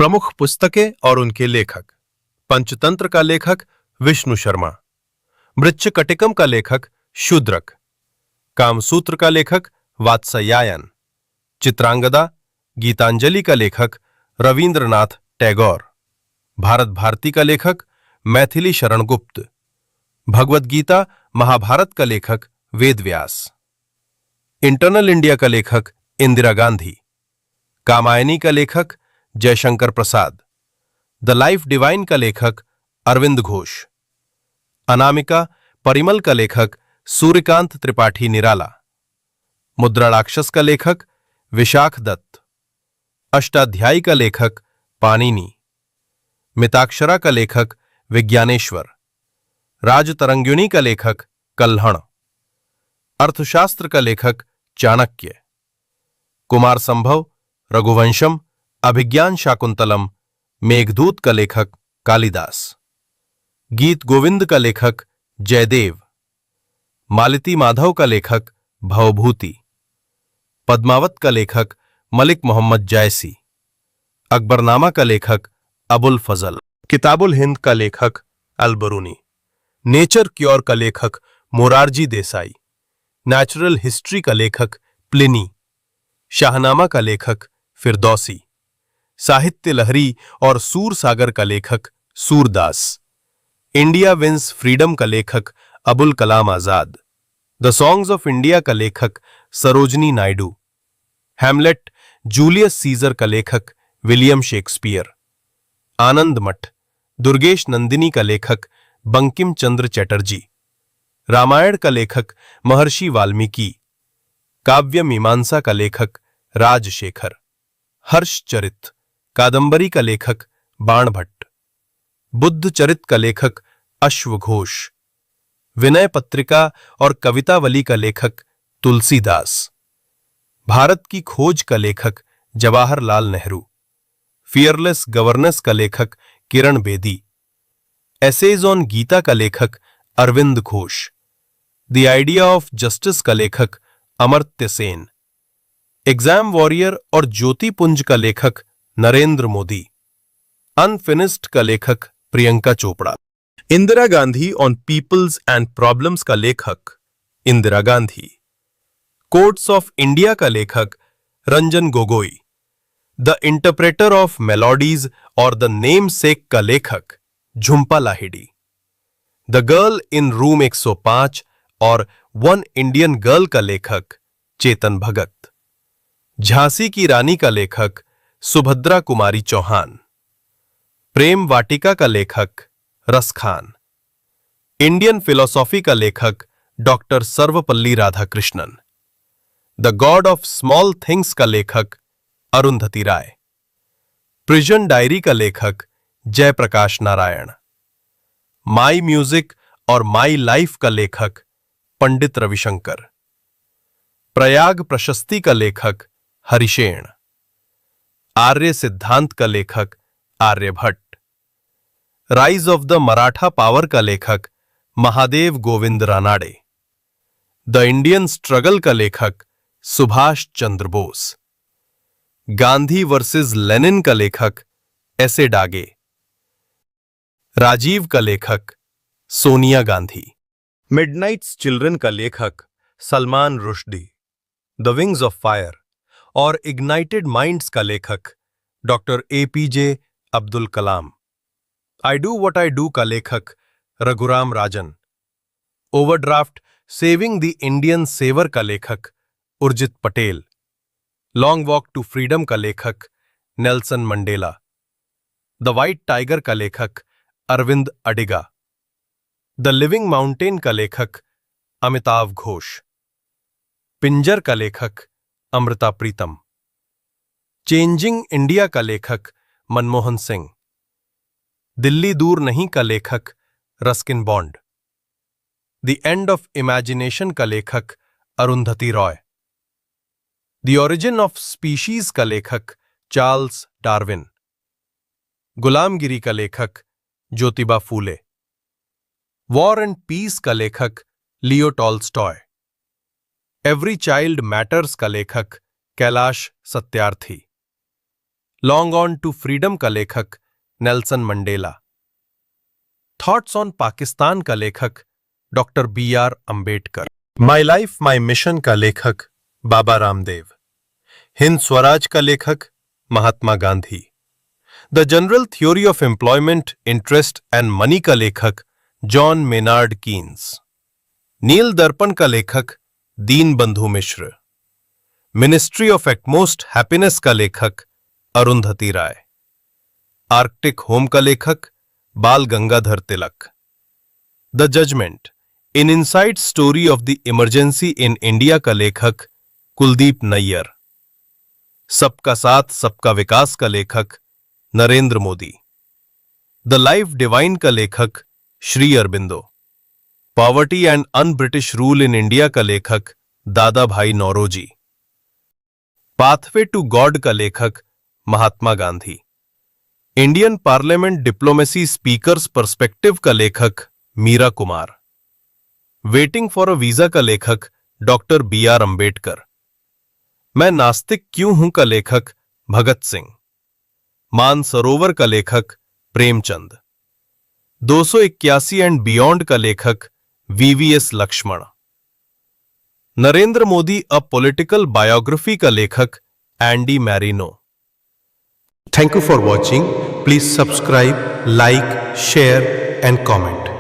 प्रमुख पुस्तकें और उनके लेखक। पंचतंत्र का लेखक विष्णु शर्मा। मृच्छकटिकम का लेखक शूद्रक। कामसूत्र का लेखक वात्स्यायन। चित्रांगदा गीतांजलि का लेखक रवींद्रनाथ टैगोर। भारत भारती का लेखक मैथिली शरण गुप्त। भगवद गीता महाभारत का लेखक वेदव्यास। इंटरनल इंडिया का लेखक इंदिरा गांधी। कामायनी का लेखक Jaishankar Prasad. The life divine का लेखक अरविंद घोष। अनामिका परिमल का लेखक सूर्यकांत त्रिपाठी निराला। मुद्रा राक्षस का लेखक विशाख दत्त। अष्टाध्यायी का लेखक पाणिनि। मिताक्षरा का लेखक विज्ञानेश्वर। राजतरंगिणी का लेखक कल्हण। अर्थशास्त्र का लेखक चाणक्य। कुमार संभव रघुवंशम अभिज्ञान शाकुंतलम। मेघदूत का लेखक कालिदास। गीत गोविंद का लेखक जयदेव। मालती माधव का लेखक भवभूति। पद्मावत का लेखक मलिक मोहम्मद जायसी। अकबरनामा का लेखक अबुल फजल। किताबुल हिंद का लेखक अलबरूनी। नेचर क्योर का लेखक मोरारजी देसाई। नेचुरल हिस्ट्री का लेखक प्लिनी। शाहनामा का लेखक फिरदौसी। साहित्य लहरी और सूर सागर का लेखक सूरदास। इंडिया विंस फ्रीडम का लेखक Abul Kalam Azad. The songs of India का लेखक Sarojini Naidu. Hamlet Julius Caesar का लेखक विलियम शेक्सपियर। आनंद मठ दुर्गेश नंदिनी का लेखक बंकिम चंद्र चटर्जी। रामायण का लेखक महर्षि वाल्मीकि। काव्य मीमांसा का लेखक राजशेखर। हर्षचरित कादंबरी का लेखक बाणभट्ट। बुद्ध चरित का लेखक अश्वघोष। विनय पत्रिका और कवितावली का लेखक तुलसीदास। भारत की खोज का लेखक जवाहरलाल नेहरू। फियरलेस गवर्नेंस का लेखक किरण बेदी। एसेज ऑन गीता का लेखक Aurobindo Ghosh. The idea of justice का लेखक अमर्त्य सेन। एग्जाम वॉरियर और ज्योति पुंज का लेखक नरेंद्र मोदी। अनफिनिश्ड का लेखक Priyanka Chopra. Indira Gandhi on people's and problems का लेखक Indira Gandhi. Courts of India का लेखक Ranjan Gogoi. The interpreter of melodies और द नेम सेक का लेखक Jhumpa Lahiri. The girl in room 105 और वन इंडियन गर्ल का लेखक चेतन भगत। झांसी की रानी का लेखक सुभद्रा कुमारी चौहान। प्रेम वाटिका का लेखक रस खान। इंडियन फिलॉसॉफी का लेखक doctor Sarvepalli Radhakrishnan. The God of small things का लेखक अरुंधति राय। प्रिजन डायरी का लेखक जयप्रकाश नारायण। माई म्यूजिक और माई लाइफ का लेखक पंडित रविशंकर। प्रयाग प्रशस्ति का लेखक हरिशेण। आर्य सिद्धांत का लेखक Aryabhata. Rise of the Maratha power का लेखक Mahadev Govind Ranade. The Indian struggle का लेखक सुभाष चंद्र बोस। गांधी वर्सेस लेनिन का लेखक एसे डागे। राजीव का लेखक सोनिया गांधी। मिडनाइट्स चिल्ड्रन का लेखक Salman Rushdie. The Wings of Fire और इग्नाइटेड माइंड्स का लेखक doctor APJ Abdul Kalam. I Do What I Do का लेखक Raghuram Rajan. Overdraft Saving the Indian Saver का लेखक Urjit Patel. Long Walk to freedom का लेखक Nelson Mandela. The White Tiger का लेखक Aravind Adiga. The Living Mountain का लेखक अमिताभ घोष। पिंजर का लेखक अमृता प्रीतम। चेंजिंग इंडिया का लेखक मनमोहन सिंह। दिल्ली दूर नहीं का लेखक Ruskin Bond. The end of imagination का लेखक Arundhati Roy. The origin of species का लेखक चार्ल्स डार्विन। गुलामगिरी का लेखक Jyotiba Phule. War and peace का लेखक Leo Tolstoy. Every child matters का लेखक Kailash Satyarthi. Long on to freedom का लेखक Nelson Mandela. Thoughts on Pakistan का लेखक doctor B.R. Ambedkar. My life my mission का लेखक बाबा रामदेव। हिंद स्वराज का लेखक Mahatma Gandhi. The general theory of employment, interest and money का लेखक जॉन मेनार्ड कीन्स। नील दर्पण का लेखक Deen Bandhu Mishra. Ministry of Utmost Happiness का लेखक अरुंधति राय। आर्कटिक होम का लेखक Bal Gangadhar Tilak. The Judgement, in Inside Story of the Emergency in India का लेखक कुलदीप नैयर। सबका साथ सबका विकास का लेखक Narendra Modi. The life divine का लेखक Shri Aurobindo. Poverty and un British rule in India का लेखक दादा भाई नौरोजी। पाथवे टू गॉड का लेखक Mahatma Gandhi. Indian Parliament Diplomacy Speaker's Perspective का लेखक Meira Kumar. Waiting for a Visa का लेखक डॉक्टर B.R. अंबेडकर। मैं नास्तिक क्यों हूं का लेखक भगत सिंह। मानसरोवर का लेखक प्रेमचंद। 281 एंड बियॉन्ड का लेखक VVS Laxman. Narendra Modi a political biography का लेखक Andy Marino. Thank you for watching. Please subscribe, like, share and comment.